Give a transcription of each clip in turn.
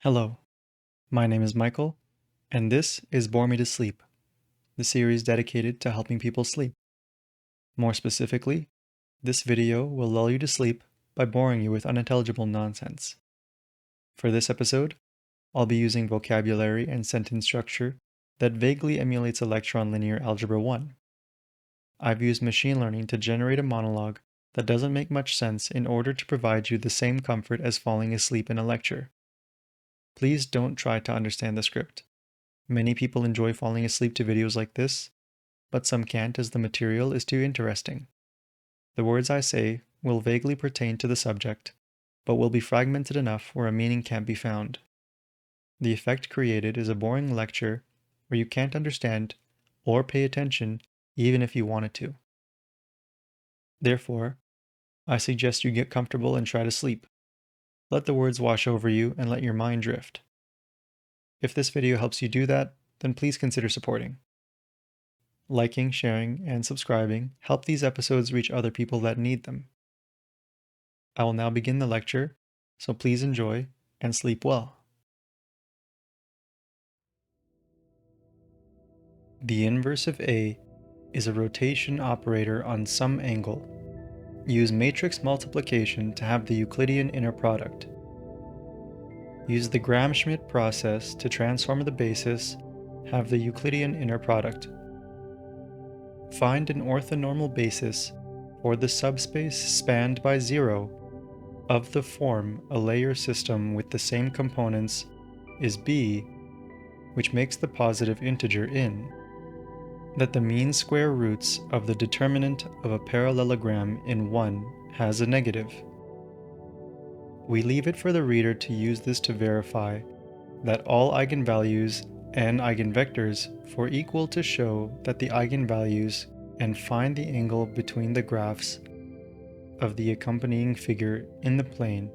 Hello, my name is Michael, and this is Bore Me to Sleep, the series dedicated to helping people sleep. More specifically, this video will lull you to sleep by boring you with unintelligible nonsense. For this episode, I'll be using vocabulary and sentence structure that vaguely emulates a lecture on Linear Algebra 1. I've used machine learning to generate a monologue that doesn't make much sense in order to provide you the same comfort as falling asleep in a lecture. Please don't try to understand the script. Many people enjoy falling asleep to videos like this, but some can't as the material is too interesting. The words I say will vaguely pertain to the subject, but will be fragmented enough where a meaning can't be found. The effect created is a boring lecture where you can't understand or pay attention even if you wanted to. Therefore, I suggest you get comfortable and try to sleep. Let the words wash over you and let your mind drift. If this video helps you do that, then please consider supporting. Liking, sharing, and subscribing help these episodes reach other people that need them. I will now begin the lecture, so please enjoy and sleep well. The inverse of A is a rotation operator on some angle. Use matrix multiplication to have the Euclidean inner product. Use the Gram-Schmidt process to transform the basis, have the Euclidean inner product. Find an orthonormal basis for the subspace spanned by 0 of the form a layer system with the same components is B, which makes the positive integer in, that the mean square roots of the determinant of a parallelogram in 1 has a negative. We leave it for the reader to use this to verify that all eigenvalues and eigenvectors for equal to show that the eigenvalues and find the angle between the graphs of the accompanying figure in the plane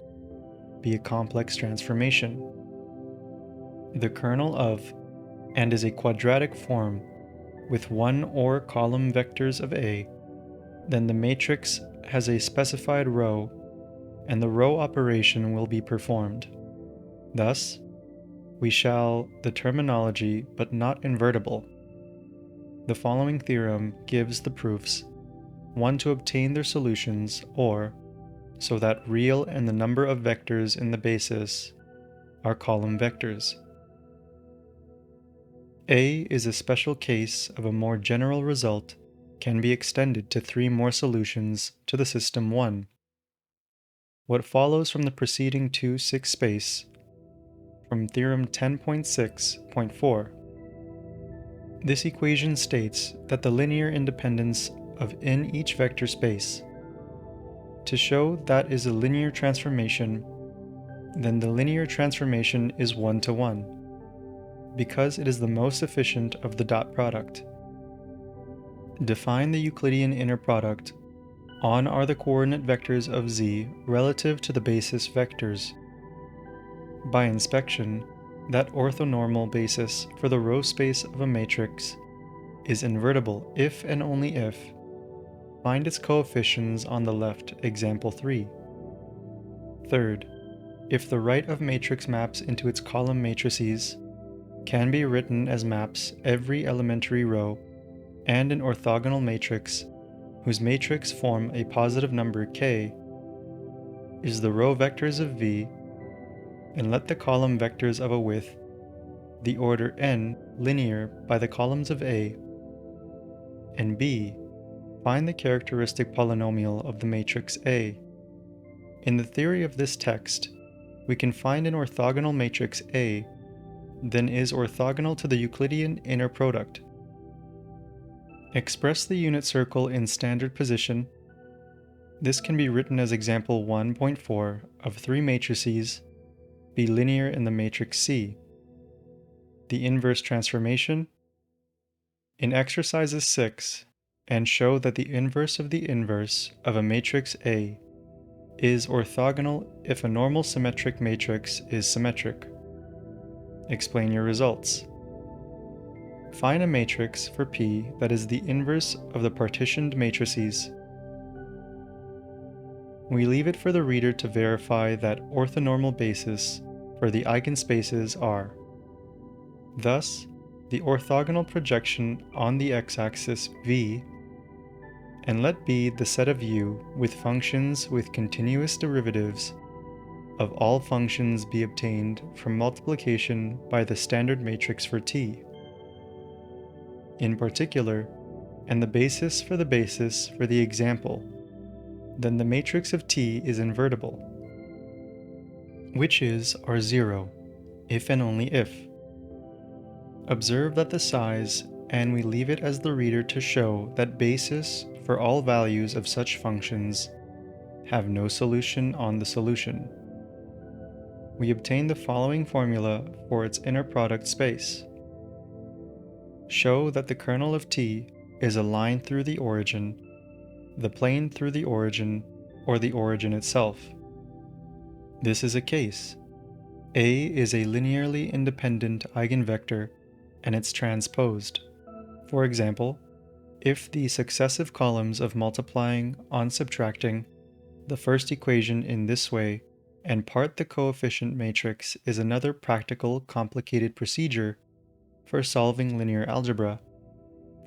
be a complex transformation. The kernel of and is a quadratic form with one or column vectors of A, then the matrix has a specified row and the row operation will be performed. Thus, we shall the terminology but not invertible. The following theorem gives the proofs, one to obtain their solutions, or so that real and the number of vectors in the basis are column vectors. A is a special case of a more general result can be extended to 3 more solutions to the system 1. What follows from the preceding 2-6 space from theorem 10.6.4. This equation states that the linear independence of in each vector space. To show that is a linear transformation, then the linear transformation is 1-to-1, because it is the most efficient of the dot product. Define the Euclidean inner product. On are the coordinate vectors of z relative to the basis vectors. By inspection, that orthonormal basis for the row space of a matrix is invertible if and only if. Find its coefficients on the left, example 3. Third, if the right of matrix maps into its column matrices, can be written as maps every elementary row and an orthogonal matrix whose matrix form a positive number k, is the row vectors of V, and let the column vectors of a width, the order n, linear by the columns of A, and B, find the characteristic polynomial of the matrix A. In the theory of this text, we can find an orthogonal matrix A, then is orthogonal to the Euclidean inner product. Express the unit circle in standard position. This can be written as example 1.4 of 3 matrices be linear in the matrix C. The inverse transformation. In exercises 6, and show that the inverse of the inverse of a matrix A is orthogonal if a normal symmetric matrix is symmetric. Explain your results. Find a matrix for P that is the inverse of the partitioned matrices. We leave it for the reader to verify that orthonormal basis for the eigenspaces R. Thus, the orthogonal projection on the x-axis V, and let B the set of U with functions with continuous derivatives of all functions be obtained from multiplication by the standard matrix for T. In particular, and the basis for the example, then the matrix of T is invertible, which is R0, if and only if. Observe that the size, and we leave it as the reader to show that basis for all values of such functions have no solution on the solution. We obtain the following formula for its inner product space. Show that the kernel of T is a line through the origin, the plane through the origin, or the origin itself. This is a case. A is a linearly independent eigenvector and it's transposed. For example, if the successive columns of multiplying on subtracting the first equation in this way and part the coefficient matrix is another practical complicated procedure for solving linear algebra.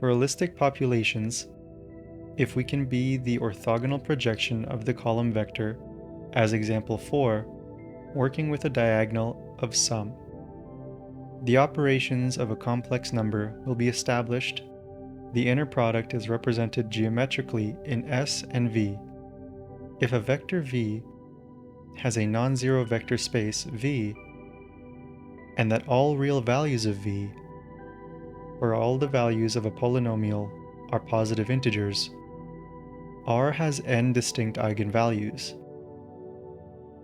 For holistic populations, if we can be the orthogonal projection of the column vector, as example 4, working with a diagonal of sum, the operations of a complex number will be established. The inner product is represented geometrically in S and V. If a vector V has a non-zero vector space V, and that all real values of V, or all the values of a polynomial, are positive integers, R has n distinct eigenvalues,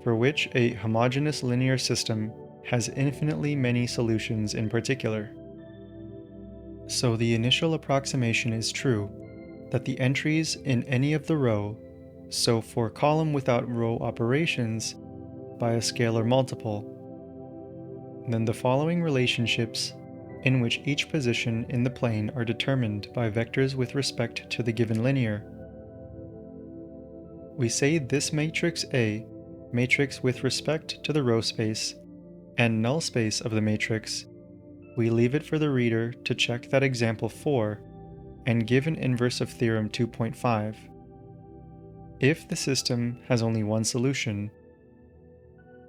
for which a homogeneous linear system has infinitely many solutions in particular. So the initial approximation is true, that the entries in any of the row, so for column without row operations, by a scalar multiple, then the following relationships in which each position in the plane are determined by vectors with respect to the given linear. We say this matrix A, matrix with respect to the row space, and null space of the matrix, we leave it for the reader to check that example 4 and give an inverse of theorem 2.5. If the system has only one solution,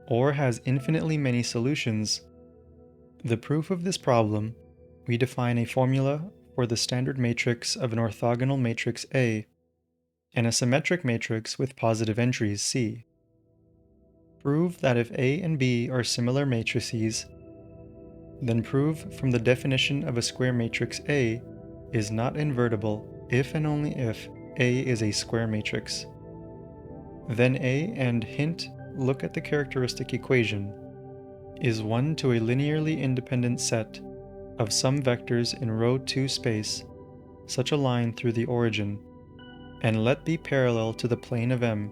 or has infinitely many solutions, the proof of this problem, we define a formula for the standard matrix of an orthogonal matrix A and a symmetric matrix with positive entries C. Prove that if A and B are similar matrices, then prove from the definition of a square matrix A is not invertible if and only if A is a square matrix. Then A and hint look at the characteristic equation is 1 to a linearly independent set of some vectors in row 2 space, such a line through the origin, and let be parallel to the plane of M,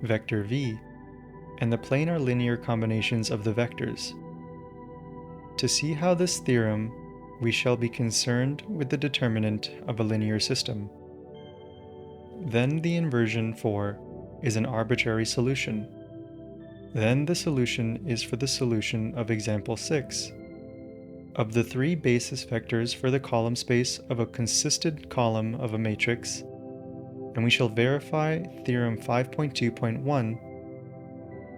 vector V, and the plane are linear combinations of the vectors. To see how this theorem, we shall be concerned with the determinant of a linear system. Then the inversion 4 is an arbitrary solution. Then the solution is for the solution of example 6. Of the 3 basis vectors for the column space of a consistent column of a matrix, and we shall verify theorem 5.2.1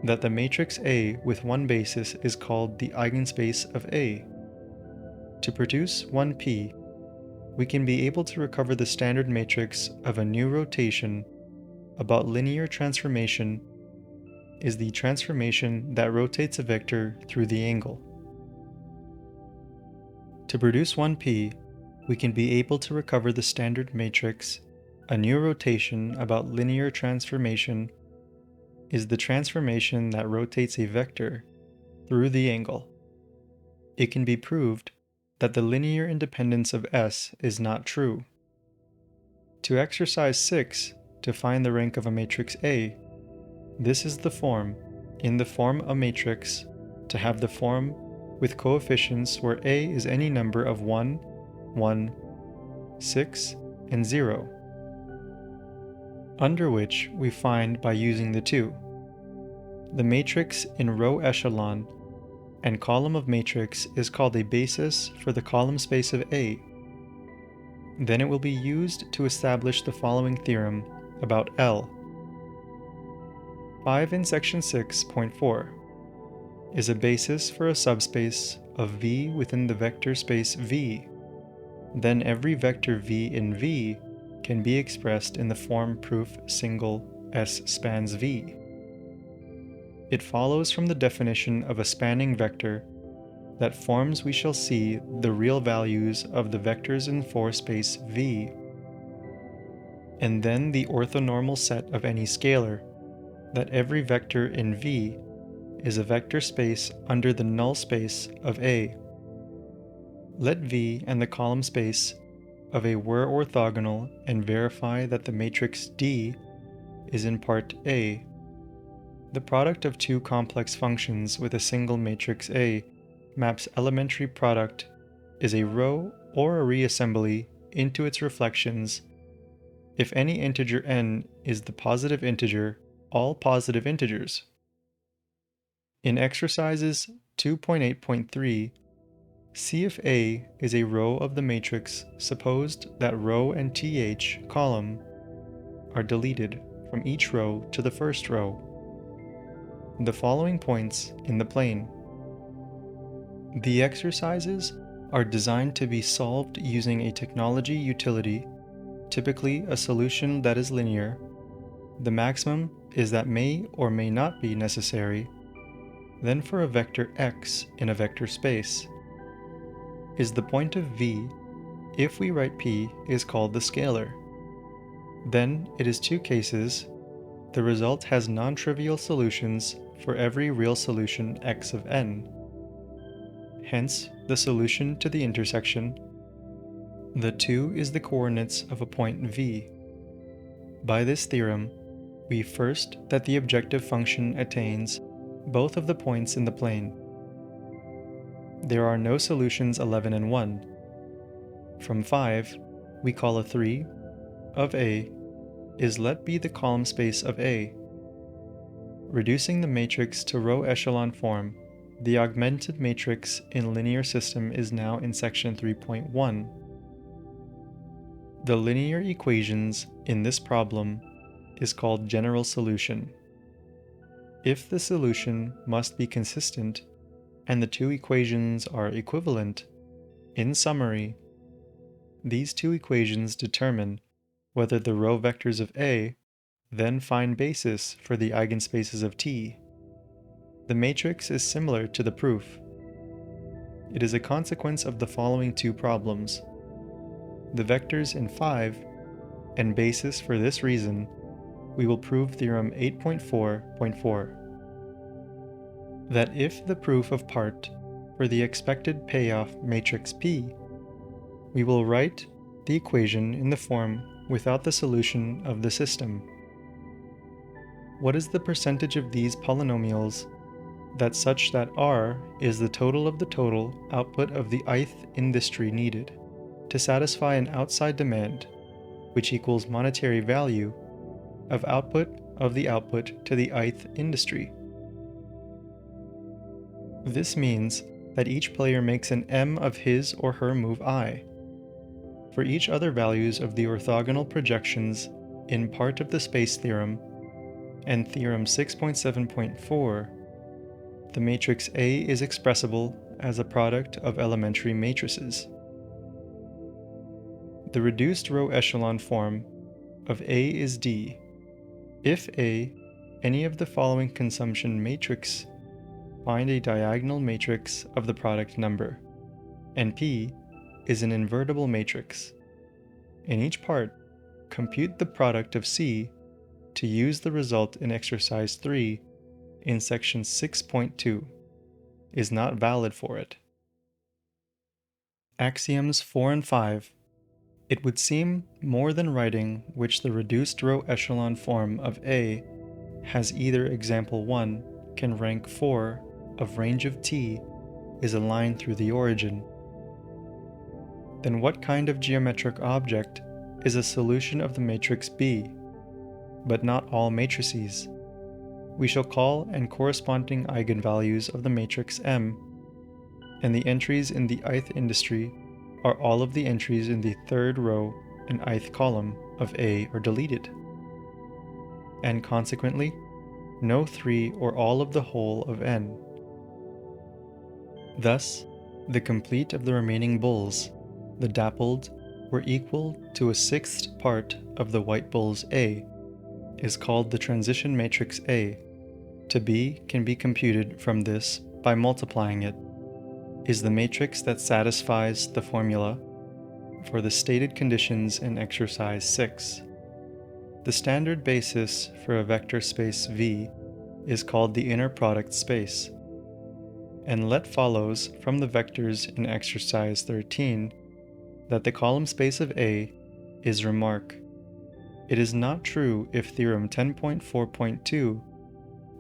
that the matrix A with one basis is called the eigenspace of A. To produce 1p, we can be able to recover the standard matrix of a new rotation about linear transformation is the transformation that rotates a vector through the angle. To produce 1p, we can be able to recover the standard matrix. A new rotation about linear transformation is the transformation that rotates a vector through the angle. It can be proved that the linear independence of S is not true. To exercise 6, to find the rank of a matrix A, this is the form, in the form a matrix, to have the form with coefficients where A is any number of 1, 1, 6, and 0, under which we find by using the 2. The matrix in row echelon and column of matrix is called a basis for the column space of A. Then it will be used to establish the following theorem about L. 5 in section 6.4 is a basis for a subspace of V within the vector space V. Then every vector V in V can be expressed in the form proof single S spans V. It follows from the definition of a spanning vector that forms we shall see the real values of the vectors in 4 space V, and then the orthonormal set of any scalar, that every vector in V is a vector space under the null space of A. Let V and the column space of A were orthogonal and verify that the matrix D is in part A. The product of two complex functions with a single matrix A maps elementary product is a row or a reassembly into its reflections if any integer n is the positive integer, all positive integers. In exercises 2.8.3, see if A is a row of the matrix supposed that row and th column are deleted from each row to the first row. The following points in the plane. The exercises are designed to be solved using a technology utility, typically a solution that is linear. The maximum is that may or may not be necessary. Then for a vector x in a vector space, is the point of V, if we write P, is called the scalar. Then it is two cases. The result has non-trivial solutions for every real solution x of n. Hence, the solution to the intersection. The 2 is the coordinates of a point V. By this theorem, we first that the objective function attains both of the points in the plane. There are no solutions 11 and 1. From 5, we call a 3 of A is let be the column space of A. Reducing the matrix to row echelon form, the augmented matrix in linear system is now in section 3.1. The linear equations in this problem is called general solution. If the solution must be consistent and the two equations are equivalent, in summary, these two equations determine whether the row vectors of A then find basis for the eigenspaces of T. The matrix is similar to the proof. It is a consequence of the following two problems. The vectors in 5, and basis for this reason, we will prove theorem 8.4.4. That if the proof of part for the expected payoff matrix P, we will write the equation in the form without the solution of the system. What is the percentage of these polynomials that such that R is the total of the total output of the ith industry needed to satisfy an outside demand, which equals monetary value of output of the output to the ith industry? This means that each player makes an M of his or her move I. For each other values of the orthogonal projections in part of the space theorem and theorem 6.7.4, the matrix A is expressible as a product of elementary matrices. The reduced row echelon form of A is D. If A, any of the following consumption matrix, find a diagonal matrix of the product number, and P is an invertible matrix. In each part, compute the product of C to use the result in exercise 3 in section 6.2 is not valid for it. Axioms 4 and 5. It would seem more than writing which the reduced row echelon form of A has either example 1 can rank 4 of range of T is a line through the origin. Then what kind of geometric object is a solution of the matrix B, but not all matrices? We shall call and corresponding eigenvalues of the matrix M and the entries in the ith industry are all of the entries in the third row and ith column of A are deleted, and consequently, no 3 or all of the whole of n. Thus, the complete of the remaining bulls, the dappled, were equal to a sixth part of the white bulls A, is called the transition matrix A. To B can be computed from this by multiplying it, is the matrix that satisfies the formula for the stated conditions in exercise 6. The standard basis for a vector space V is called the inner product space, and let follows from the vectors in exercise 13 that the column space of A is remark. It is not true if theorem 10.4.2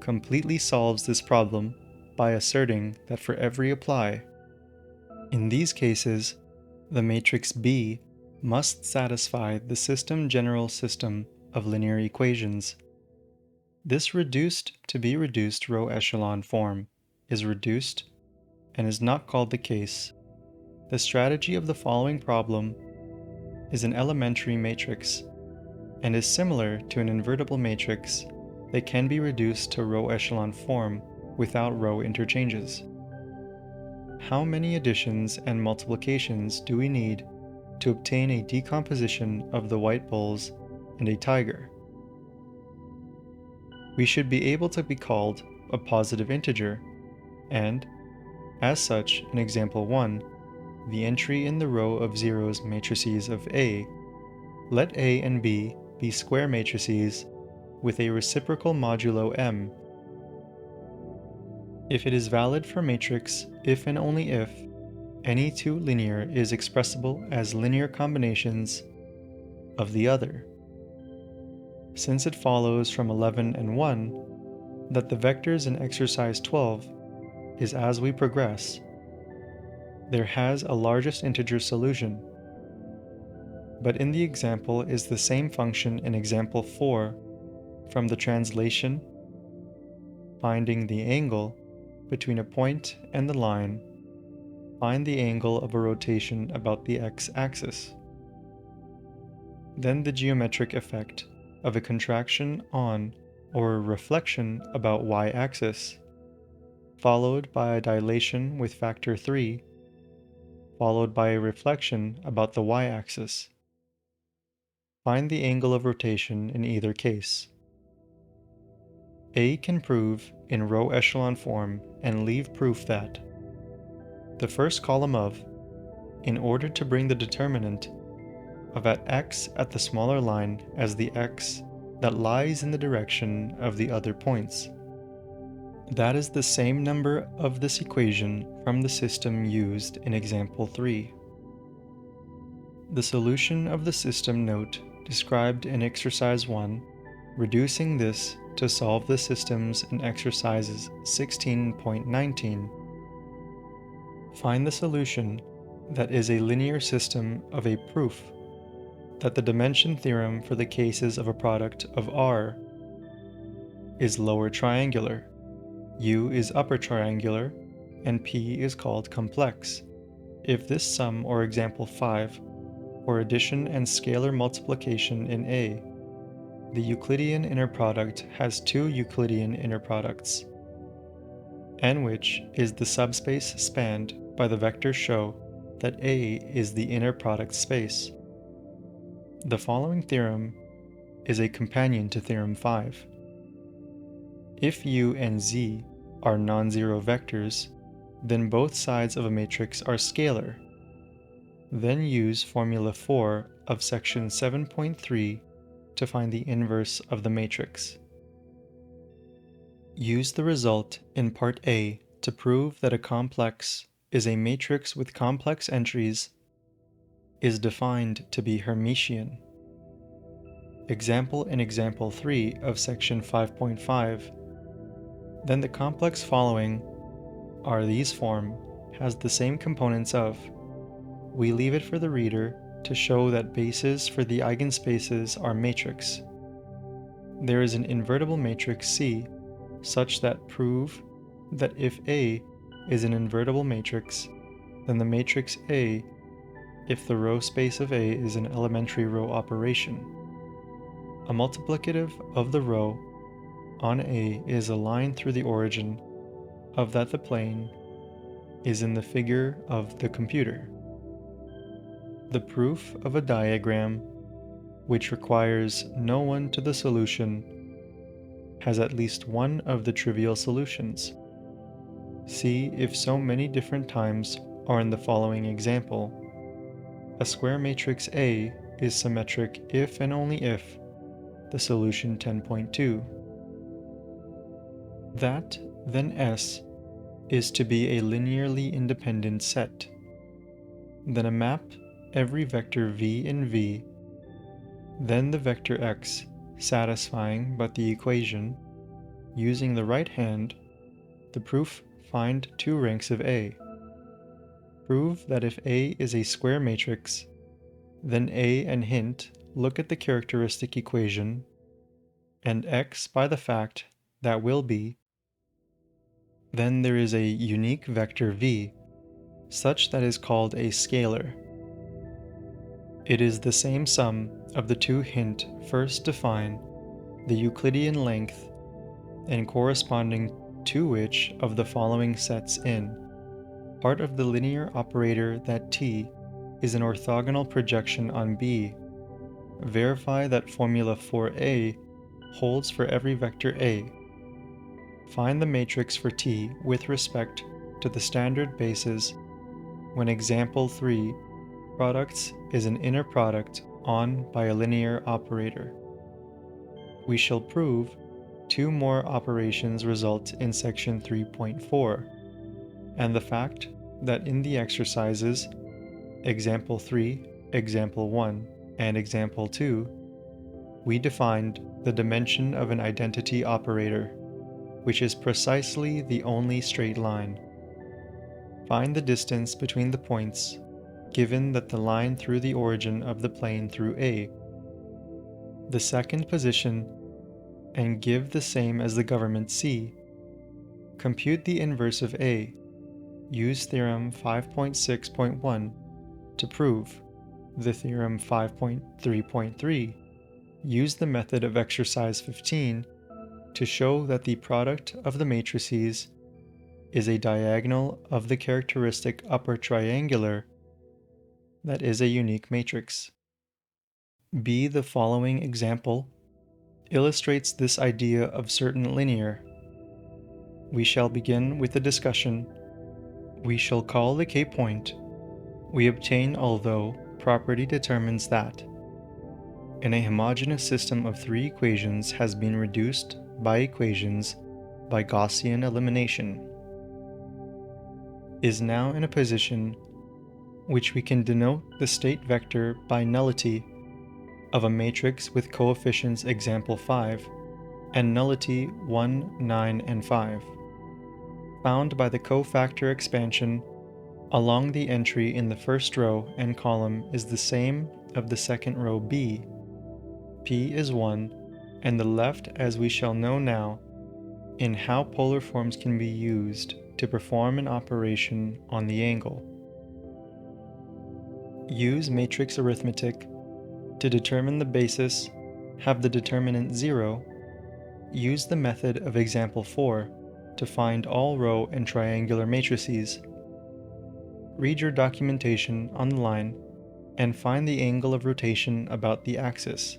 completely solves this problem by asserting that for every apply. In these cases, the matrix B must satisfy the system general system of linear equations. This reduced to be reduced row echelon form is reduced and is not called the case. The strategy of the following problem is an elementary matrix and is similar to an invertible matrix that can be reduced to row echelon form without row interchanges. How many additions and multiplications do we need to obtain a decomposition of the white bulls and a tiger? We should be able to be called a positive integer, and, as such, in example 1, the entry in the row of zeros matrices of A, let A and B be square matrices with a reciprocal modulo m. If it is valid for matrix if and only if any two linear is expressible as linear combinations of the other. Since it follows from 11 and 1 that the vectors in exercise 12 is as we progress, there has a largest integer solution, but in the example is the same function in example 4 from the translation, finding the angle between a point and the line, find the angle of a rotation about the x-axis. Then the geometric effect of a contraction on or a reflection about y-axis, followed by a dilation with factor 3, followed by a reflection about the y-axis. Find the angle of rotation in either case. A can prove in row echelon form and leave proof that the first column of, in order to bring the determinant of at x at the smaller line as the x that lies in the direction of the other points. That is the same number of this equation from the system used in example 3. The solution of the system note described in exercise 1, reducing this to solve the systems in exercises 16.19. Find the solution that is a linear system of a proof that the dimension theorem for the cases of a product of R is lower triangular, U is upper triangular, and P is called complex. If this sum or example 5, or addition and scalar multiplication in A, the Euclidean inner product has two Euclidean inner products, and which is the subspace spanned by the vectors show that A is the inner product space. The following theorem is a companion to theorem 5. If U and Z are non-zero vectors, then both sides of a matrix are scalar. Then use formula 4 of section 7.3 to find the inverse of the matrix. Use the result in part A to prove that a complex is a matrix with complex entries is defined to be Hermitian. Example in example 3 of section 5.5. Then the complex following are these form has the same components of. We leave it for the reader to show that bases for the eigenspaces are matrix. There is an invertible matrix C such that prove that if A is an invertible matrix, then the matrix A if the row space of A is an elementary row operation. A multiplicative of the row on A is a line through the origin of that the plane is in the figure of the computer. The proof of a diagram, which requires no one to the solution, has at least one of the trivial solutions. See if so many different times are in the following example. A square matrix A is symmetric if and only if the solution 10.2. That, then S, is to be a linearly independent set. Then a map every vector v in V, then the vector x satisfying but the equation. Using the right hand, the proof find two ranks of A. Prove that if A is a square matrix, then A and hint look at the characteristic equation, and x by the fact that will be. Then there is a unique vector v, such that is called a scalar. It is the same sum of the two hint first define the Euclidean length and corresponding to which of the following sets in. Part of the linear operator that T is an orthogonal projection on B. Verify that formula for A holds for every vector A. Find the matrix for T with respect to the standard bases when example 3 products is an inner product on by a linear operator. We shall prove two more operations result in section 3.4, and the fact that in the exercises, example 3, example 1, and example 2, we defined the dimension of an identity operator, which is precisely the only straight line. Find the distance between the points, given that the line through the origin of the plane through A. The second position, and give the same as the government C. Compute the inverse of A. Use theorem 5.6.1 to prove the theorem 5.3.3. Use the method of exercise 15 to show that the product of the matrices is a diagonal of the characteristic upper triangular that is a unique matrix. B. The following example illustrates this idea of certain linear. We shall begin with the discussion. We shall call the K point. We obtain although property determines that in a homogeneous system of three equations has been reduced by equations by Gaussian elimination, is now in a position which we can denote the state vector by nullity of a matrix with coefficients example 5 and nullity 1, 9, and 5, found by the cofactor expansion along the entry in the first row and column is the same of the second row B. P is 1, and the left as we shall know now in how polar forms can be used to perform an operation on the angle. Use matrix arithmetic to determine the basis, have the determinant 0. Use the method of example 4 to find all row and triangular matrices. Read your documentation on the line and find the angle of rotation about the axis.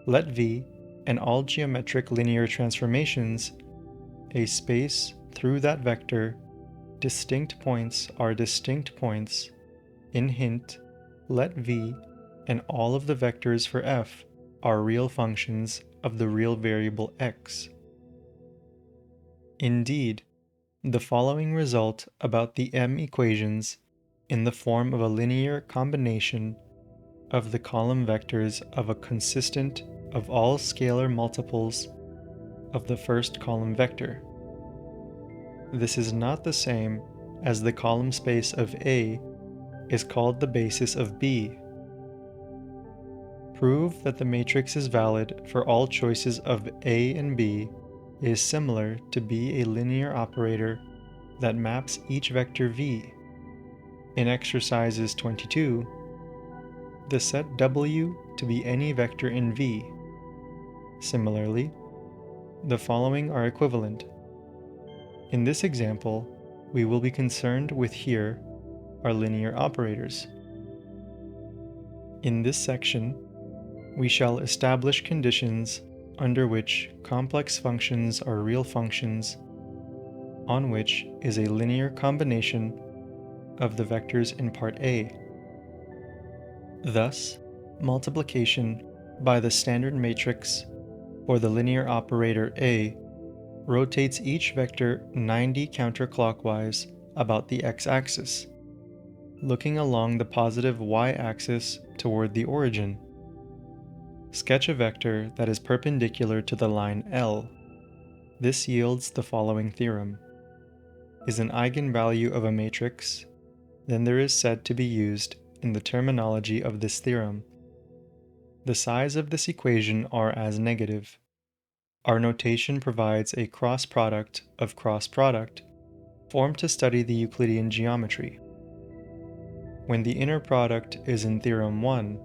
Let V and all geometric linear transformations, a space through that vector, distinct points are distinct points. In hint, let V and all of the vectors for F are real functions of the real variable x. Indeed, the following result about the M equations in the form of a linear combination of the column vectors of a consistent of all scalar multiples of the first column vector. This is not the same as the column space of A is called the basis of B. Prove that the matrix is valid for all choices of A and B is similar to be a linear operator that maps each vector v. In exercises 22, the set W to be any vector in V. Similarly, the following are equivalent. In this example, we will be concerned with here are linear operators. In this section, we shall establish conditions under which complex functions are real functions, on which is a linear combination of the vectors in part A. Thus, multiplication by the standard matrix for the linear operator A rotates each vector 90 counterclockwise about the x-axis, looking along the positive y-axis toward the origin. Sketch a vector that is perpendicular to the line L. This yields the following theorem. Is an eigenvalue of a matrix, then there is said to be used in the terminology of this theorem. The sides of this equation are as negative. Our notation provides a cross product of cross product, formed to study the Euclidean geometry. When the inner product is in theorem 1,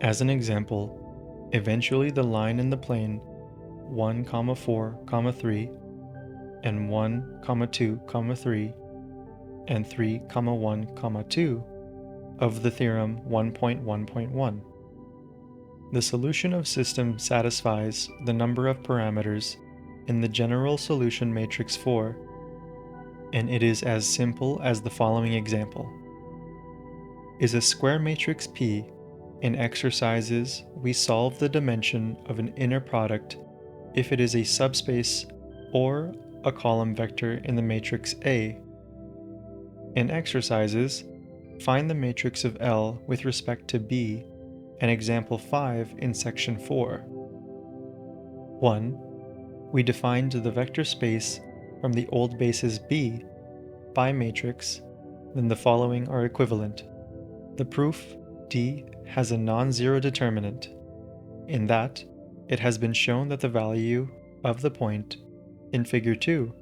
as an example, eventually the line in the plane 1, 4, 3, and 1, 2, 3, and 3, 1, 2 of the theorem 1.1.1. The solution of system satisfies the number of parameters in the general solution matrix 4, and it is as simple as the following example. Is a square matrix P. In exercises, we solve the dimension of an inner product if it is a subspace or a column vector in the matrix A. In exercises, find the matrix of L with respect to B and example 5 in section 4. 1. We defined the vector space from the old basis B by matrix, then the following are equivalent. The proof D has a non-zero determinant, in that it has been shown that the value of the point in figure 2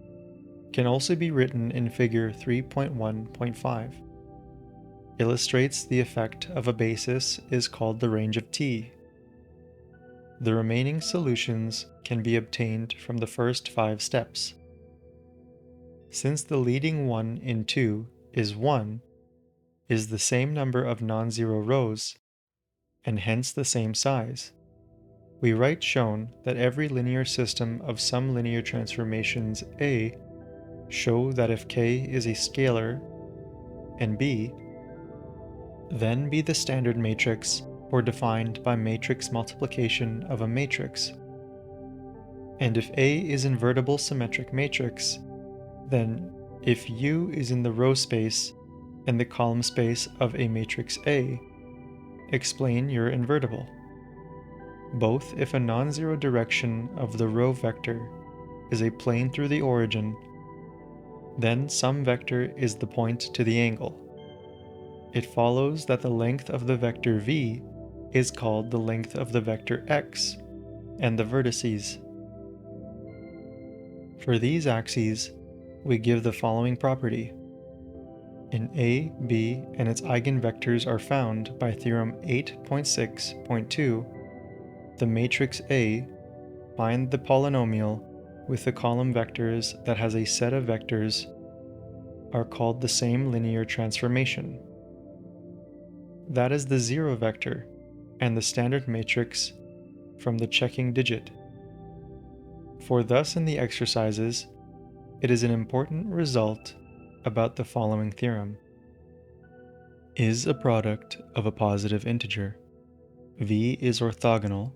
can also be written in figure 3.1.5. Illustrates the effect of a basis is called the range of T. The remaining solutions can be obtained from the first 5 steps. Since the leading one in 2 is 1, is the same number of non-zero rows, and hence the same size, we write shown that every linear system of some linear transformations A show that if K is a scalar and B, then be the standard matrix or defined by matrix multiplication of a matrix. And if A is invertible symmetric matrix, then if U is in the row space and the column space of a matrix A, explain your invertible. Both if a non-zero direction of the row vector is a plane through the origin, then some vector is the point to the angle. It follows that the length of the vector v is called the length of the vector x and the vertices. For these axes, we give the following property. In A, B, and its eigenvectors are found by theorem 8.6.2, the matrix A, find the polynomial with the column vectors that has a set of vectors, are called the same linear transformation. That is the zero vector and the standard matrix from the checking digit. For thus in the exercises, it is an important result about the following theorem. Is a product of a positive integer, V is orthogonal,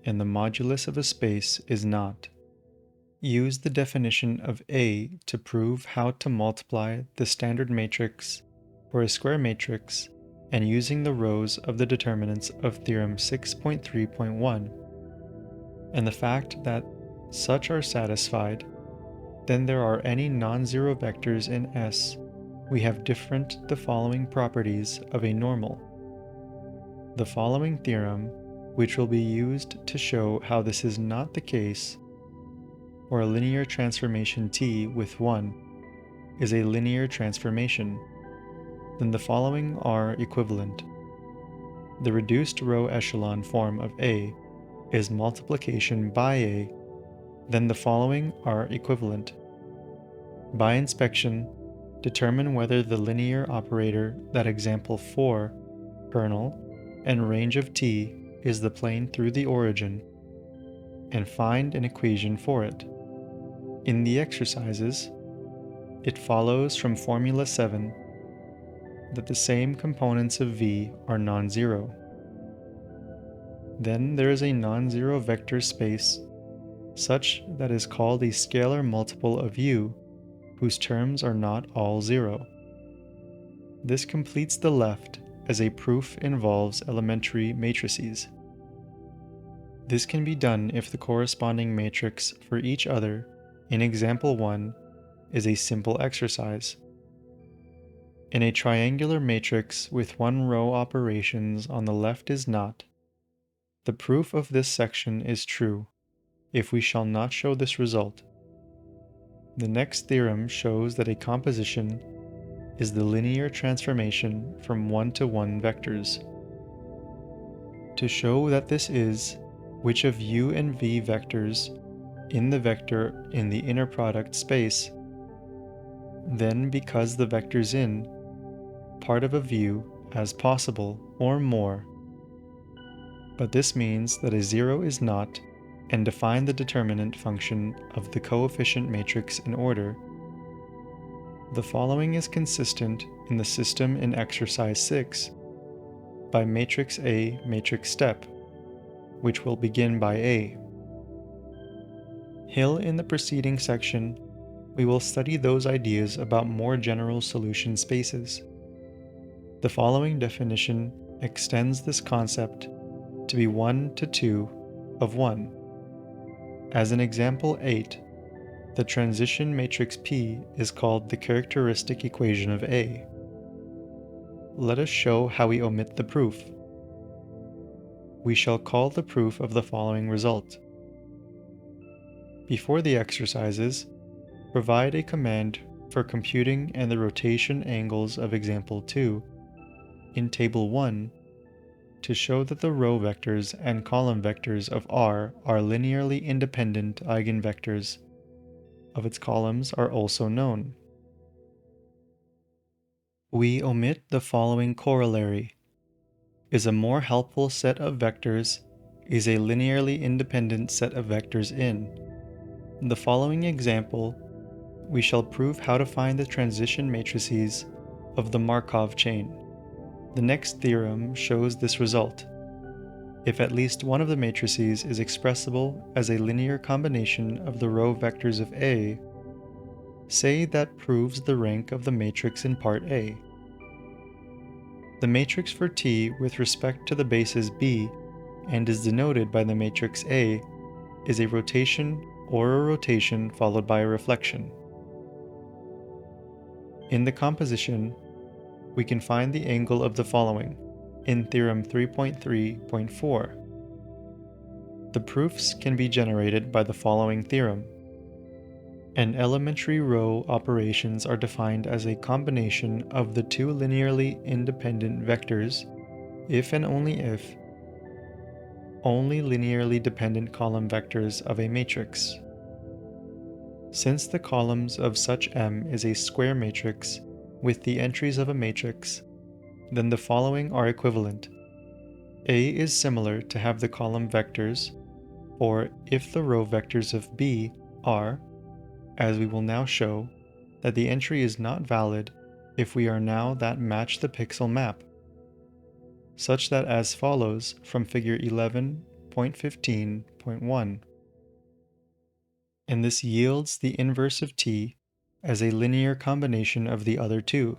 and the modulus of a space is not. Use the definition of A to prove how to multiply the standard matrix for a square matrix and using the rows of the determinants of theorem 6.3.1, and the fact that such are satisfied, then there are any non-zero vectors in S, we have different the following properties of a normal. The following theorem, which will be used to show how this is not the case, for a linear transformation T with 1, is a linear transformation, then the following are equivalent. The reduced row echelon form of A is multiplication by A, then the following are equivalent. By inspection, determine whether the linear operator that example 4, kernel, and range of t is the plane through the origin, and find an equation for it. In the exercises, it follows from Formula 7 that the same components of V are non-zero. Then there is a non-zero vector space such that is called a scalar multiple of U whose terms are not all zero. This completes the left as a proof involves elementary matrices. This can be done if the corresponding matrix for each other in example 1 is a simple exercise. In a triangular matrix with one row operations on the left is not. The proof of this section is true if we shall not show this result. The next theorem shows that a composition is the linear transformation from 1-to-1 vectors. To show that this is which of u and v vectors in the vector in the inner product space, then because the vectors in part of a view as possible or more. But this means that a zero is not, and define the determinant function of the coefficient matrix in order. The following is consistent in the system in exercise 6 by matrix A matrix step, which will begin by A. Hill in the preceding section, we will study those ideas about more general solution spaces. The following definition extends this concept to be 1 to 2 of 1. As in example 8, the transition matrix P is called the characteristic equation of A. Let us show how we omit the proof. We shall call the proof of the following result. Before the exercises, provide a command for computing and the rotation angles of example 2 in table 1 to show that the row vectors and column vectors of R are linearly independent eigenvectors. Of its columns are also known. We omit the following corollary. Is a more helpful set of vectors is a linearly independent set of vectors in. The following example, we shall prove how to find the transition matrices of the Markov chain. The next theorem shows this result. If at least one of the matrices is expressible as a linear combination of the row vectors of A, say that proves the rank of the matrix in part A. The matrix for T with respect to the basis B and is denoted by the matrix A is a rotation or a rotation followed by a reflection. In the composition, we can find the angle of the following in theorem 3.3.4. The proofs can be generated by the following theorem. And elementary row operations are defined as a combination of the two linearly independent vectors if and only if only linearly dependent column vectors of a matrix. Since the columns of such M is a square matrix with the entries of a matrix, then the following are equivalent. A is similar to have the column vectors, or if the row vectors of B are, as we will now show, that the entry is not valid if we are now that match the pixel map, such that as follows from figure 11.15.1. And this yields the inverse of T as a linear combination of the other two.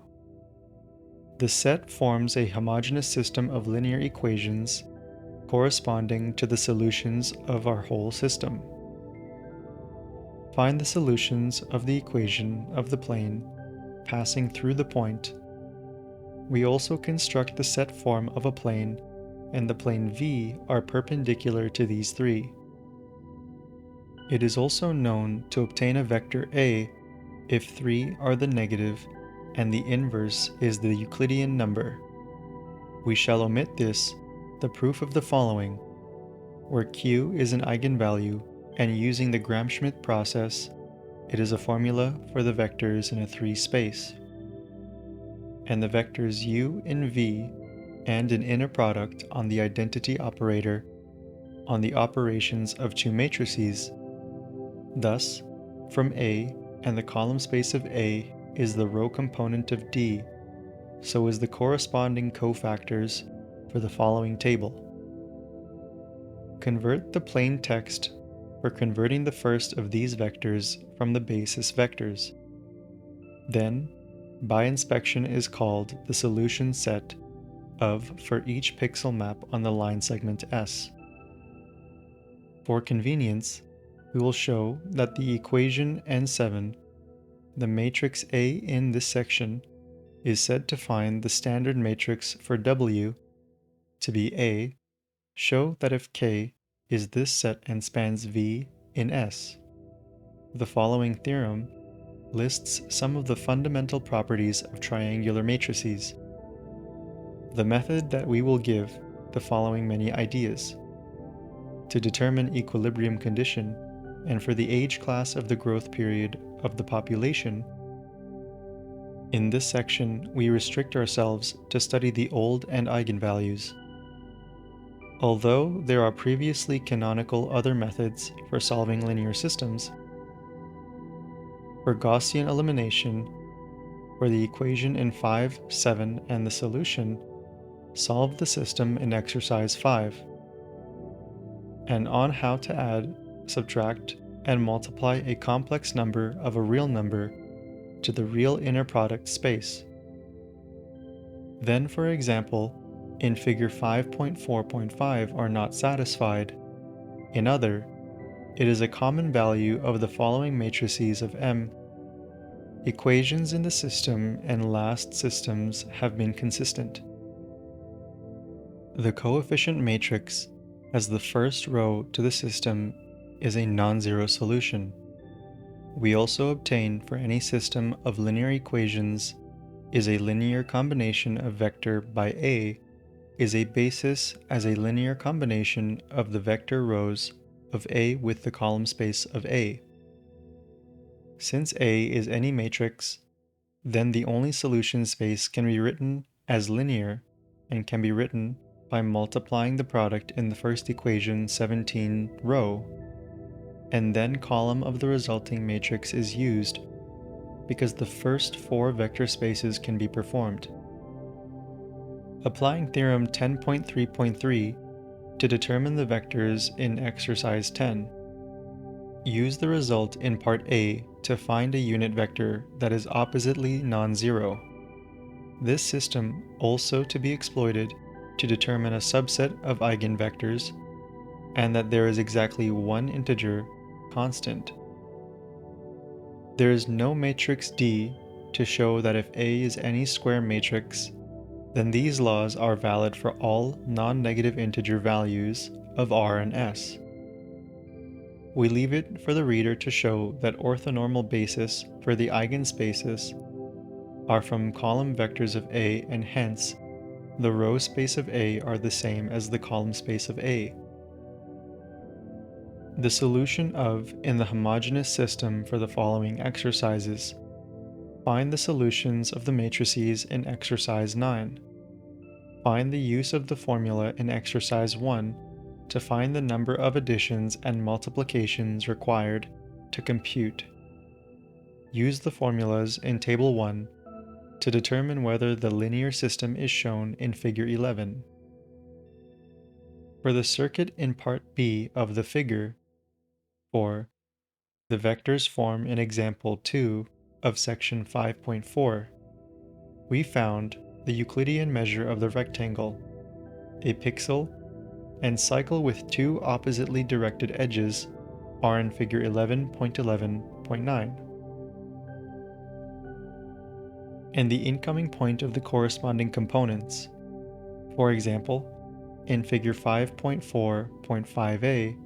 The set forms a homogeneous system of linear equations corresponding to the solutions of our whole system. Find the solutions of the equation of the plane passing through the point. We also construct the set form of a plane, and the plane V are perpendicular to these three. It is also known to obtain a vector A if 3 are the negative and the inverse is the Euclidean number. We shall omit this, the proof of the following, where Q is an eigenvalue, and using the Gram-Schmidt process, it is a formula for the vectors in a 3 space. And the vectors U in V and an inner product on the identity operator on the operations of two matrices. Thus, from A and the column space of A is the row component of D, so is the corresponding cofactors for the following table. Convert the plain text for converting the first of these vectors from the basis vectors. Then, by inspection is called the solution set of for each pixel map on the line segment S. For convenience, we will show that the equation N7, the matrix A in this section, is said to find the standard matrix for W to be A. Show that if K is this set and spans V in S. The following theorem lists some of the fundamental properties of triangular matrices. The method that we will give the following many ideas. To determine equilibrium condition and for the age class of the growth period of the population. In this section, we restrict ourselves to study the old and eigenvalues. Although there are previously canonical other methods for solving linear systems, for Gaussian elimination, for the equation in 5, 7, and the solution, solve the system in exercise 5, and on how to add, subtract, and multiply a complex number of a real number to the real inner product space. Then, for example, in figure 5.4.5 are not satisfied. In other, it is a common value of the following matrices of M. Equations in the system and last systems have been consistent. The coefficient matrix as the first row to the system is a non-zero solution. We also obtain for any system of linear equations is a linear combination of vector by A is a basis as a linear combination of the vector rows of A with the column space of A. Since A is any matrix, then the only solution space can be written as linear and can be written by multiplying the product in the first equation 17 row, and then column of the resulting matrix is used because the first 4 vector spaces can be performed. Applying theorem 10.3.3 to determine the vectors in exercise 10. Use the result in part A to find a unit vector that is oppositely non-zero. This system also to be exploited to determine a subset of eigenvectors, and that there is exactly one integer constant. There is no matrix D to show that if A is any square matrix, then these laws are valid for all non-negative integer values of R and S. We leave it for the reader to show that orthonormal basis for the eigenspaces are from column vectors of A, and hence the row space of A are the same as the column space of A. The solution of in the homogeneous system for the following exercises. Find the solutions of the matrices in exercise 9. Find the use of the formula in exercise 1 to find the number of additions and multiplications required to compute. Use the formulas in table 1 to determine whether the linear system is shown in figure 11. For the circuit in part B of the figure, for the vectors form in example 2 of section 5.4, we found the Euclidean measure of the rectangle, a pixel, and cycle with 2 oppositely directed edges are in figure 11.11.9. And the incoming point of the corresponding components. For example, in figure 5.4.5a,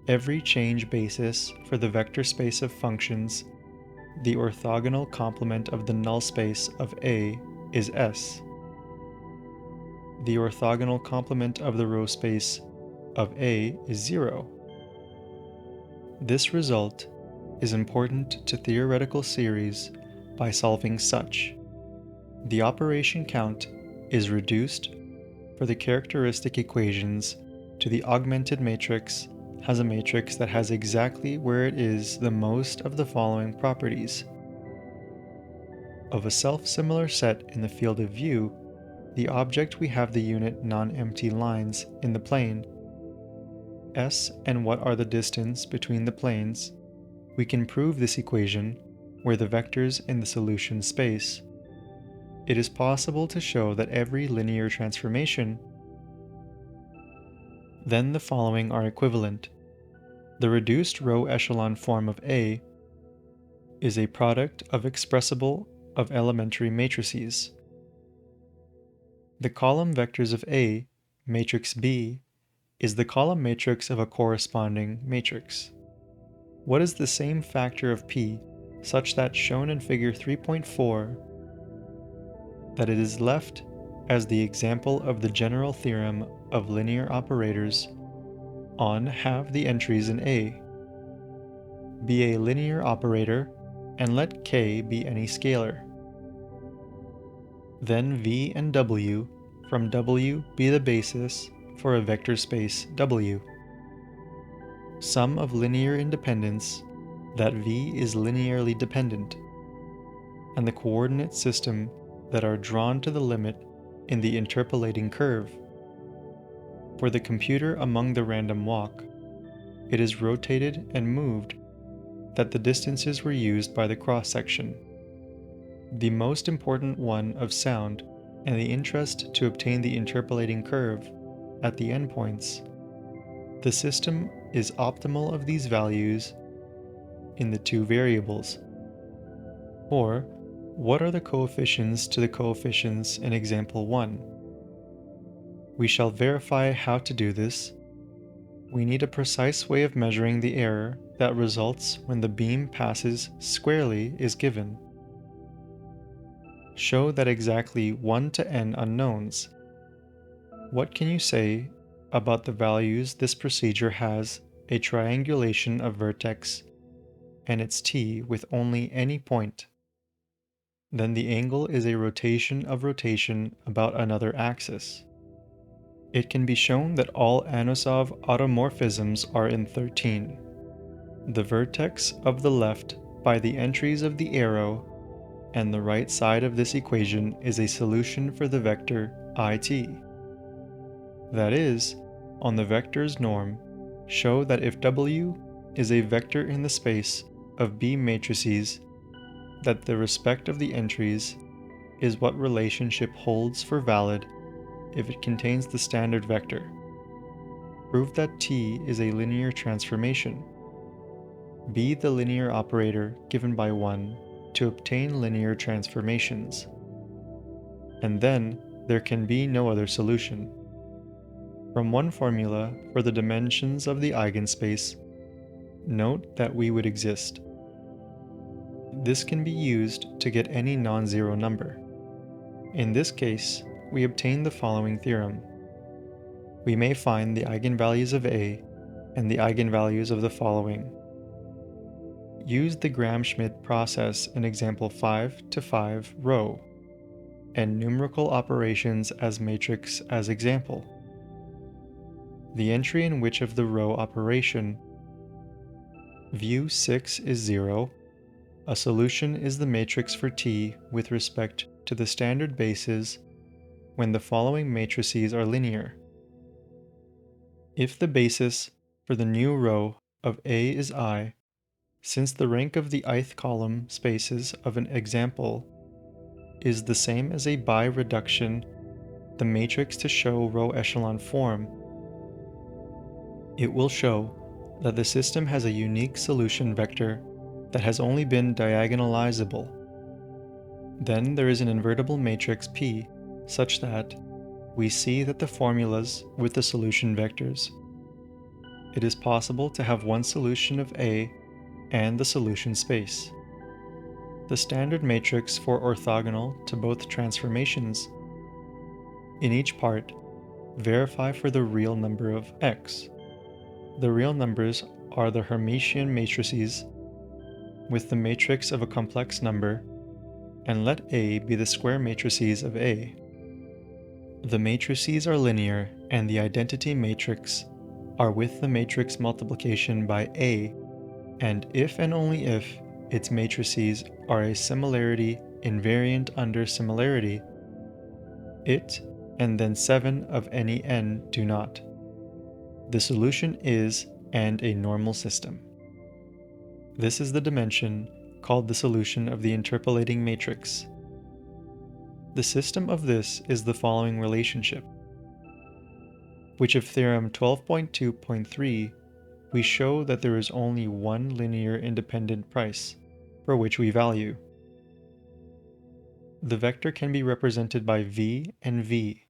every change basis for the vector space of functions the orthogonal complement of the null space of A is S. The orthogonal complement of the row space of A is 0. This result is important to theoretical series by solving such. The operation count is reduced for the characteristic equations to the augmented matrix has a matrix that has exactly where it is the most of the following properties. Of a self-similar set in the field of view, the object we have the unit non-empty lines in the plane, S and what are the distance between the planes, we can prove this equation where the vectors in the solution space. It is possible to show that every linear transformation, then the following are equivalent. The reduced row echelon form of A is a product of expressible of elementary matrices. The column vectors of A, matrix B, is the column matrix of a corresponding matrix. What is the same factor of P such that shown in figure 3.4 that it is left as the example of the general theorem of linear operators on have the entries in A. Be a linear operator and let K be any scalar. Then V and W from W be the basis for a vector space W. Sum of linear independence that V is linearly dependent, and the coordinate system that are drawn to the limit in the interpolating curve. For the computer among the random walk, it is rotated and moved that the distances were used by the cross-section. The most important one of sound and the interest to obtain the interpolating curve at the endpoints. The system is optimal of these values in the two variables. Or, what are the coefficients to the coefficients in example 1? We shall verify how to do this. We need a precise way of measuring the error that results when the beam passes squarely is given. Show that exactly 1 to n unknowns. What can you say about the values this procedure has a triangulation of vertex and its t with only any point? Then the angle is a rotation of rotation about another axis. It can be shown that all Anosov automorphisms are in 13. The vertex of the left by the entries of the arrow and the right side of this equation is a solution for the vector it. That is, on the vector's norm, show that if W is a vector in the space of B matrices, that the respect of the entries is what relationship holds for valid if it contains the standard vector. Prove that T is a linear transformation. Be the linear operator given by 1 to obtain linear transformations. And then there can be no other solution. From one formula for the dimensions of the eigenspace, note that we would exist. This can be used to get any non-zero number. In this case, we obtain the following theorem. We may find the eigenvalues of A and the eigenvalues of the following. Use the Gram-Schmidt process in example 5 to 5 row, and numerical operations as matrix as example. The entry in which of the row operation view 6 is 0, a solution is the matrix for T with respect to the standard bases when the following matrices are linear. If the basis for the new row of A is I, since the rank of the ith column spaces of an example is the same as a bi-reduction, the matrix to show row echelon form, it will show that the system has a unique solution vector that has only been diagonalizable. Then there is an invertible matrix P such that we see that the formulas with the solution vectors. It is possible to have one solution of A and the solution space. the standard matrix for orthogonal to both transformations. In each part, verify for the real number of x. The real numbers are the Hermitian matrices with the matrix of a complex number, and let A be the square matrices of A. The matrices are linear, and the identity matrix are with the matrix multiplication by A, and if and only if its matrices are a similarity invariant under similarity, it and then 7 of any n do not. The solution is and a normal system. This is the dimension called the solution of the interpolating matrix. The system of this is the following relationship, which of theorem 12.2.3 we show that there is only one linear independent price, for which we value. The vector can be represented by v and v.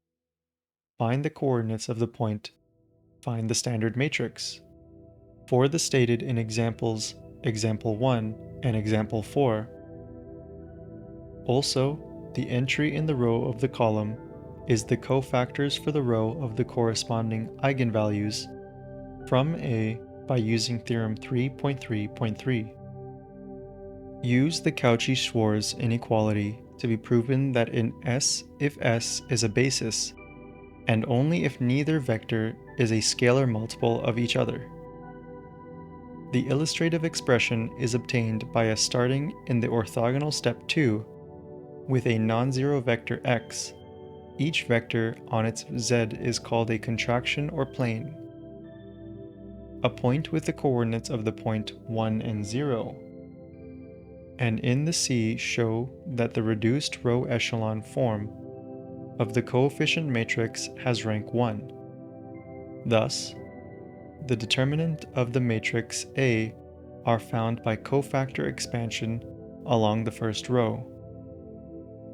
Find the coordinates of the point, find the standard matrix. For the stated in examples example 1 and example 4. Also, the entry in the row of the column is the cofactors for the row of the corresponding eigenvalues from A by using theorem 3.3.3. Use the Cauchy-Schwarz inequality to be proven that in S if S is a basis, and only if neither vector is a scalar multiple of each other. The illustrative expression is obtained by us starting in the orthogonal step 2 with a non-zero vector x. Each vector on its z is called a contraction or plane. A point with the coordinates of the point 1 and 0. And in the C show that the reduced row echelon form of the coefficient matrix has rank 1. Thus, the determinant of the matrix A are found by cofactor expansion along the first row.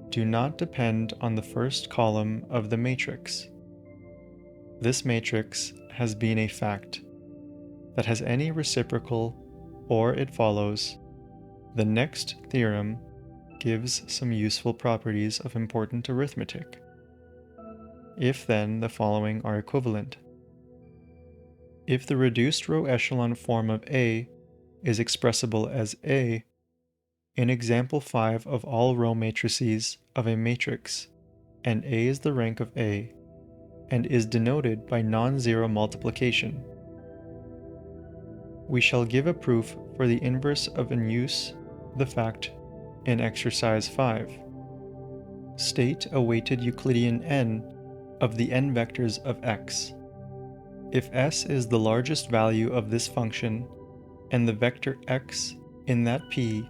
Do not depend on the first column of the matrix. This matrix has been a fact that has any reciprocal, or it follows. The next theorem gives some useful properties of important arithmetic. If then the following are equivalent. If the reduced row echelon form of A is expressible as A, in example 5 of all row matrices of a matrix, and A is the rank of A, and is denoted by non-zero multiplication, we shall give a proof for the inverse of in use the fact in exercise 5. State a weighted Euclidean n of the n vectors of x. If S is the largest value of this function, and the vector x in that P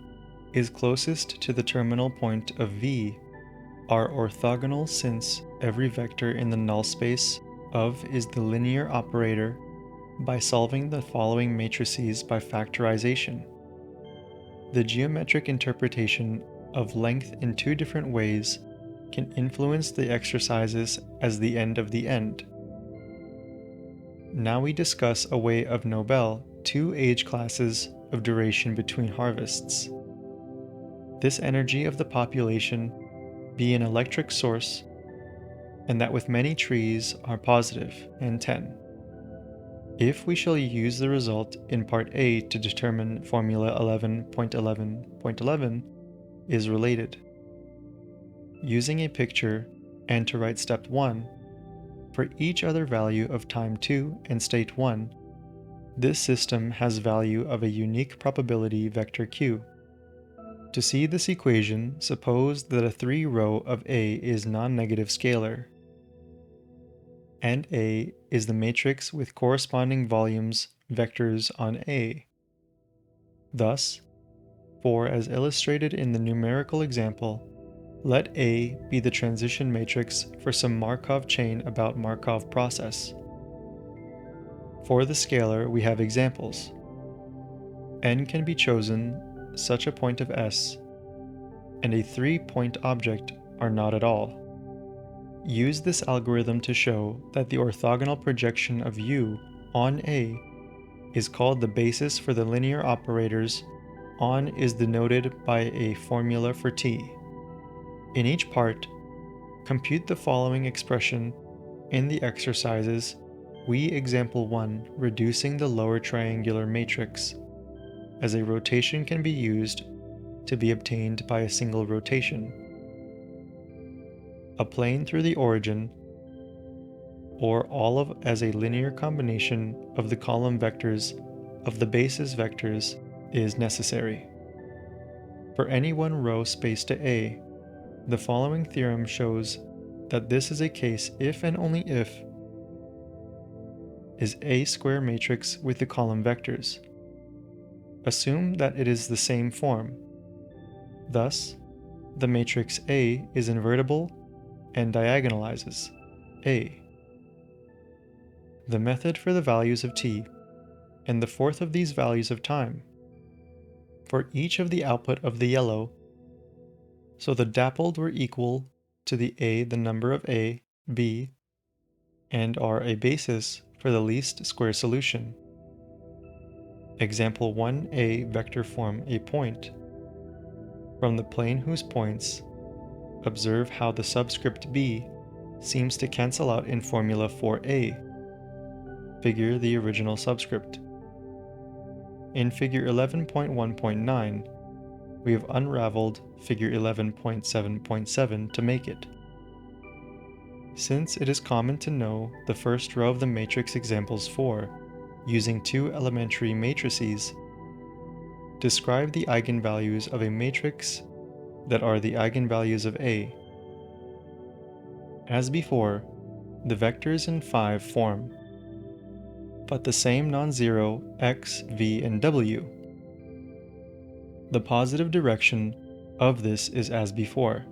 is closest to the terminal point of V, are orthogonal since every vector in the null space of is the linear operator by solving the following matrices by factorization. The geometric interpretation of length in two different ways can influence the exercises as the end of the end. Now we discuss a way of Nobel 2 age classes of duration between harvests. This energy of the population be an electric source, and that with many trees are positive and 10. If we shall use the result in part A to determine formula 11.11.11 is related. Using a picture and to write step 1, for each other value of time 2 and state 1, this system has value of a unique probability vector q. To see this equation, suppose that a 3-row of A is non-negative scalar, and A is the matrix with corresponding volumes vectors on A. Thus, for as illustrated in the numerical example, let A be the transition matrix for some Markov chain about Markov process. For the scalar, we have examples. N can be chosen such a point of S, and a 3-point object are not at all. Use this algorithm to show that the orthogonal projection of U on A is called the basis for the linear operators On is denoted by a formula for t. In each part, compute the following expression in the exercises. We example 1 reducing the lower triangular matrix, as a rotation can be used to be obtained by a single rotation. A plane through the origin, or all of as a linear combination of the column vectors of the basis vectors is necessary. For any one row spaced to A, the following theorem shows that this is a case if and only if is A square matrix with the column vectors. Assume that it is the same form. Thus, the matrix A is invertible and diagonalizes A. The method for the values of t, and the fourth of these values of time. For each of the output of the yellow, so the dappled were equal to the A, the number of A, B, and are a basis for the least square solution. Example 1a vector form a point. From the plane whose points, observe how the subscript b seems to cancel out in formula 4a. Figure the original subscript. In figure 11.1.9, we have unraveled figure 11.7.7 to make it. Since it is common to know the first row of the matrix examples 4, using two elementary matrices, describe the eigenvalues of a matrix that are the eigenvalues of A. As before, the vectors in 5 form, but the same non-zero x, v, and w. The positive direction of this is as before.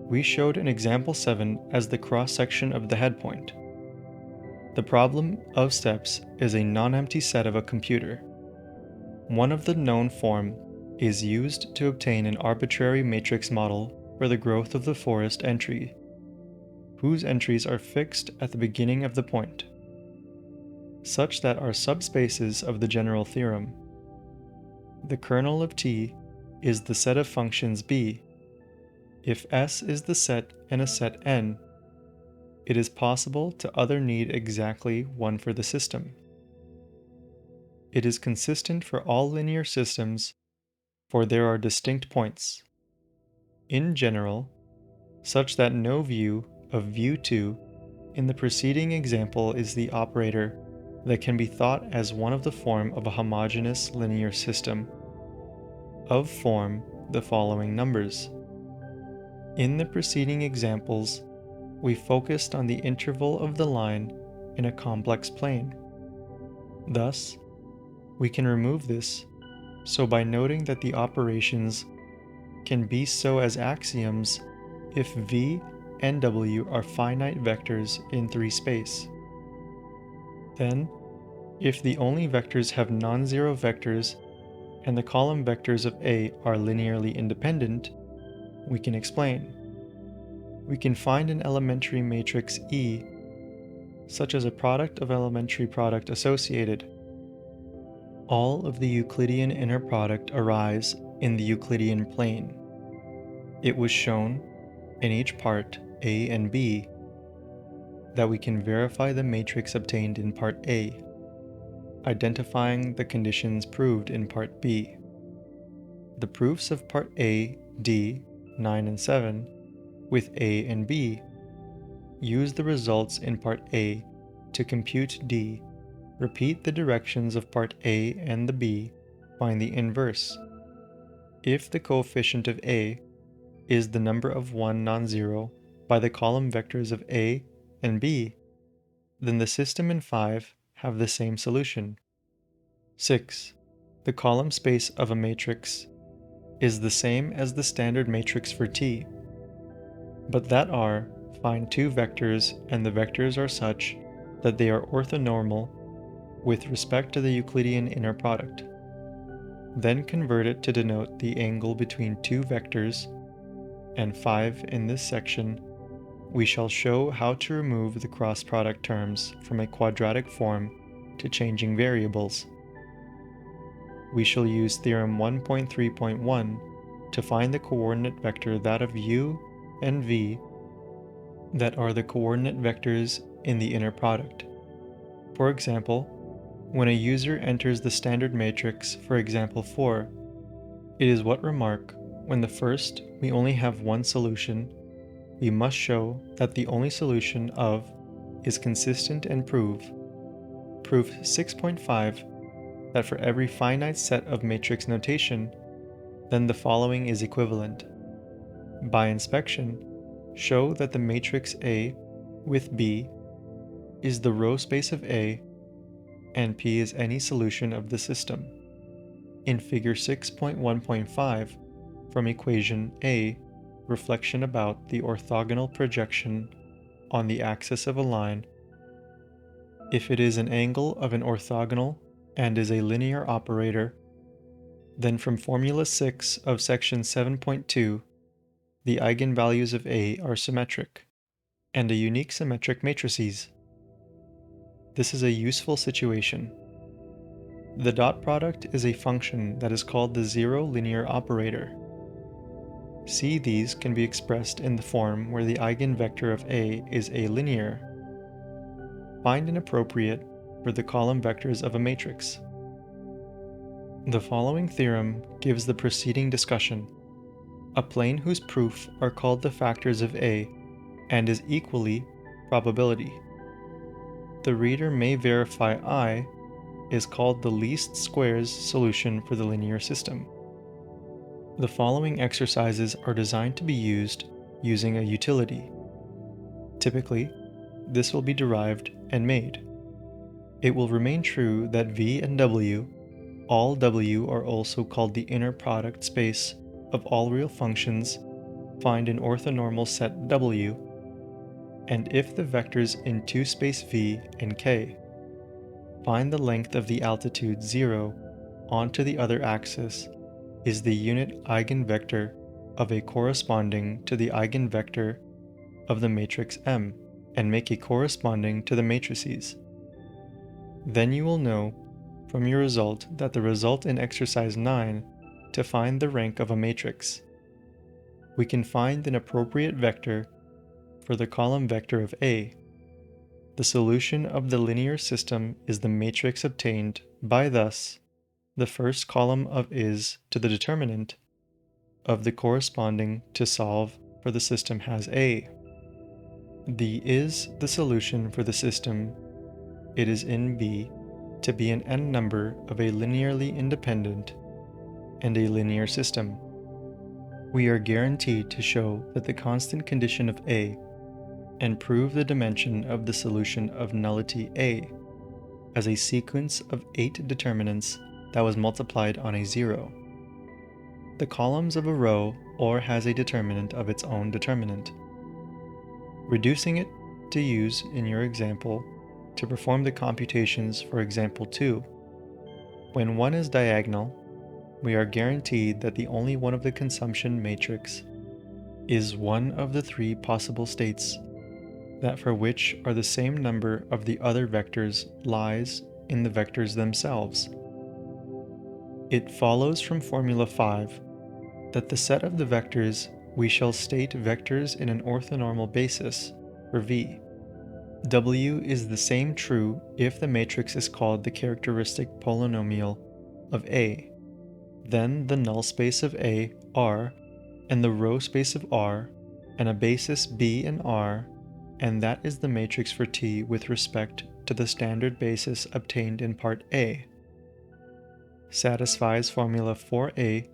We showed in example 7 as the cross-section of the head point. The problem of steps is a non-empty set of a computer. One of the known form is used to obtain an arbitrary matrix model for the growth of the forest entry, whose entries are fixed at the beginning of the point, such that are subspaces of the general theorem. The kernel of T is the set of functions B. If S is the set in a set N, it is possible to other need exactly one for the system. It is consistent for all linear systems, for there are distinct points, in general, such that no view of view 2 in the preceding example is the operator that can be thought as one of the form of a homogeneous linear system, of form the following numbers. In the preceding examples, we focused on the interval of the line in a complex plane. Thus, we can remove this so by noting that the operations can be so as axioms if v and w are finite vectors in 3 space. Then, if the only vectors have non-zero vectors and the column vectors of A are linearly independent, we can explain. We can find an elementary matrix E, such as a product of elementary product associated. All of the Euclidean inner product arise in the Euclidean plane. It was shown, in each part A and B, that we can verify the matrix obtained in part A, identifying the conditions proved in part B. The proofs of part A, D, 9 and 7, with A and B, use the results in part A to compute D, repeat the directions of part A and the B, find the inverse. If the coefficient of A is the number of 1 non-zero by the column vectors of A and B, then the system in 5 have the same solution. 6. The column space of a matrix is the same as the standard matrix for T, but that are, find 2 vectors and the vectors are such that they are orthonormal with respect to the Euclidean inner product. Then convert it to denote the angle between 2 vectors, and 5 in this section. We shall show how to remove the cross product terms from a quadratic form to changing variables. we shall use theorem 1.3.1 to find the coordinate vector that of u and v that are the coordinate vectors in the inner product. For example, when a user enters the standard matrix for example 4, it is what remark when the first we only have one solution, we must show that the only solution of is consistent and prove 6.5 that for every finite set of matrix notation, then the following is equivalent. By inspection, show that the matrix A with B is the row space of A and P is any solution of the system. In figure 6.1.5, from equation A, reflection about the orthogonal projection on the axis of a line, if it is an angle of an orthogonal and is a linear operator, then from formula 6 of section 7.2, the eigenvalues of A are symmetric, and a unique symmetric matrices. This is a useful situation. The dot product is a function that is called the zero linear operator. See, these can be expressed in the form where the eigenvector of A is A linear. Find an appropriate for the column vectors of a matrix. The following theorem gives the preceding discussion. A plane whose proof are called the factors of A and is equally probability. The reader may verify I is called the least squares solution for the linear system. The following exercises are designed to be used using a utility. Typically, this will be derived and made. It will remain true that V and W, all W are also called the inner product space of all real functions, find an orthonormal set W, and if the vectors in 2 space V and K, find the length of the altitude 0 onto the other axis is the unit eigenvector of a corresponding to the eigenvector of the matrix M, and make a corresponding to the matrices. Then you will know from your result that the result in exercise 9 to find the rank of a matrix. We can find an appropriate vector for the column vector of A. The solution of the linear system is the matrix obtained by thus the first column of is to the determinant of the corresponding to solve for the system has A. The is the solution for the system it is in B to be an n number of a linearly independent and a linear system. We are guaranteed to show that the constant condition of A and prove the dimension of the solution of nullity A as a sequence of 8 determinants that was multiplied on a 0. The columns of a row or has a determinant of its own determinant. Reducing it to use in your example to perform the computations for example 2. When 1 is diagonal, we are guaranteed that the only one of the consumption matrix is one of the 3 possible states that for which are the same number of the other vectors lies in the vectors themselves. It follows from formula 5 that the set of the vectors we shall state vectors in an orthonormal basis for V. W is the same true if the matrix is called the characteristic polynomial of A. Then the null space of A, R, and the row space of R, and a basis B and R, and that is the matrix for T with respect to the standard basis obtained in part A. Satisfies formula 4a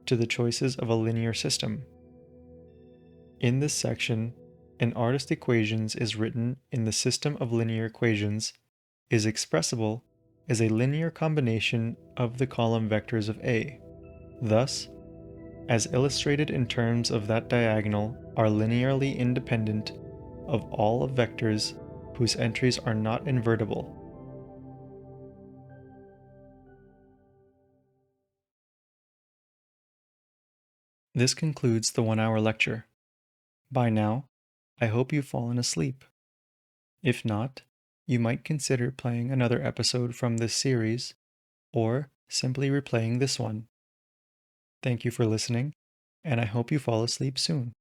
to the choices of a linear system. In this section, an artist equations is written in the system of linear equations is expressible as a linear combination of the column vectors of A. Thus, as illustrated in terms of that diagonal are linearly independent of all of vectors whose entries are not invertible. This concludes the 1-hour lecture. By now, I hope you've fallen asleep. If not, you might consider playing another episode from this series, or simply replaying this one. Thank you for listening, and I hope you fall asleep soon.